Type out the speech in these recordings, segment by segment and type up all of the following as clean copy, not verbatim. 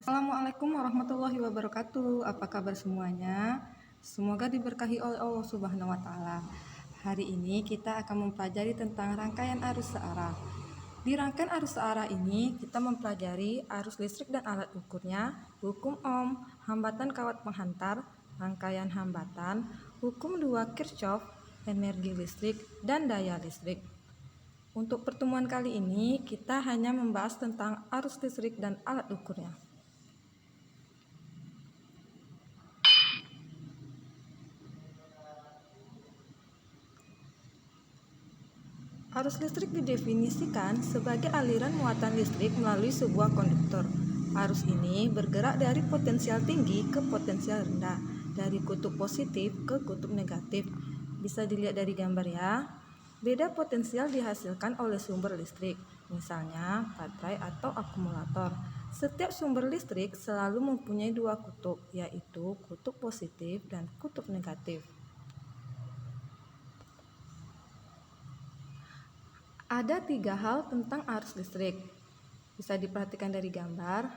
Assalamualaikum warahmatullahi wabarakatuh. Apa kabar semuanya? Semoga diberkahi oleh Allah Subhanahu wa Ta'ala. Hari ini kita akan mempelajari tentang rangkaian arus searah. Di rangkaian arus searah ini, kita mempelajari arus listrik dan alat ukurnya, hukum Ohm, hambatan kawat penghantar, rangkaian hambatan, hukum 2 Kirchhoff, energi listrik, dan daya listrik. Untuk pertemuan kali ini, kita hanya membahas tentang arus listrik dan alat ukurnya. Arus listrik didefinisikan sebagai aliran muatan listrik melalui sebuah konduktor. Arus ini bergerak dari potensial tinggi ke potensial rendah, dari kutub positif ke kutub negatif. Bisa dilihat dari gambar ya. Beda potensial dihasilkan oleh sumber listrik, misalnya baterai atau akumulator. Setiap sumber listrik selalu mempunyai dua kutub, yaitu kutub positif dan kutub negatif. Ada 3 hal tentang arus listrik. Bisa diperhatikan dari gambar,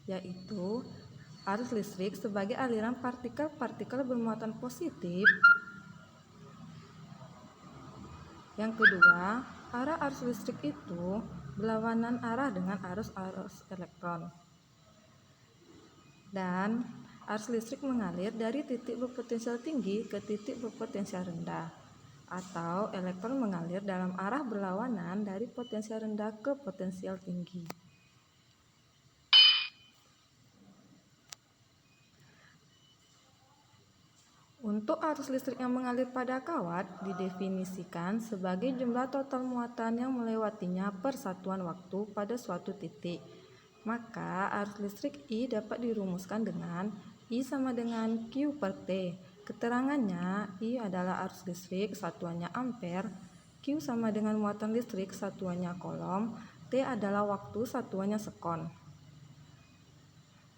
yaitu arus listrik sebagai aliran partikel-partikel bermuatan positif. Yang kedua, arah arus listrik itu berlawanan arah dengan arus elektron. Dan arus listrik mengalir dari titik berpotensial tinggi ke titik berpotensial rendah, atau elektron mengalir dalam arah berlawanan dari potensial rendah ke potensial tinggi. Untuk arus listrik yang mengalir pada kawat didefinisikan sebagai jumlah total muatan yang melewatinya per satuan waktu pada suatu titik. Maka arus listrik I dapat dirumuskan dengan I sama dengan Q per T. Keterangannya, I adalah arus listrik, satuannya ampere, Q sama dengan muatan listrik, satuannya kolom, T adalah waktu, satuannya sekon.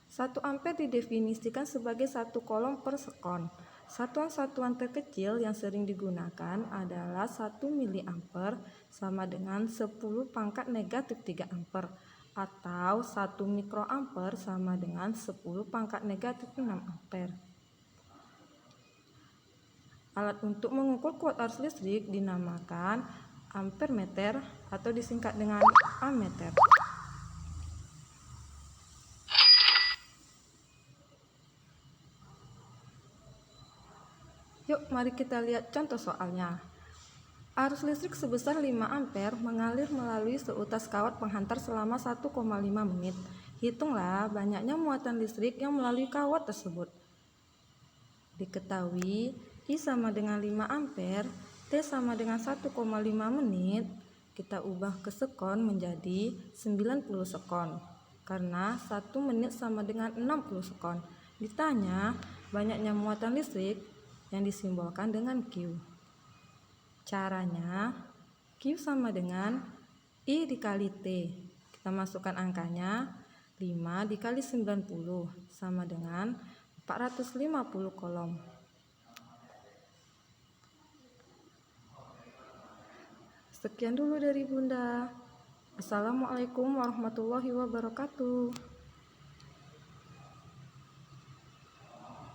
1 ampere didefinisikan sebagai 1 kolom per sekon. Satuan-satuan terkecil yang sering digunakan adalah 1 miliampere sama dengan 10 pangkat negatif 3 ampere, atau 1 mikroampere sama dengan 10 pangkat negatif 6 ampere. Alat untuk mengukur kuat arus listrik dinamakan ampermeter atau disingkat dengan ammeter. Yuk, mari kita lihat contoh soalnya. Arus listrik sebesar 5 ampere mengalir melalui seutas kawat penghantar selama 1,5 menit. Hitunglah banyaknya muatan listrik yang melalui kawat tersebut. Diketahui I sama dengan 5 ampere, T sama dengan 1,5 menit. Kita ubah ke sekon menjadi 90 sekon, karena 1 menit sama dengan 60 sekon. Ditanya banyaknya muatan listrik yang disimbolkan dengan Q. Caranya, Q sama dengan I dikali T. Kita masukkan angkanya, 5 dikali 90 sama dengan 450 kolom. Sekian dulu dari Bunda. Assalamualaikum warahmatullahi wabarakatuh.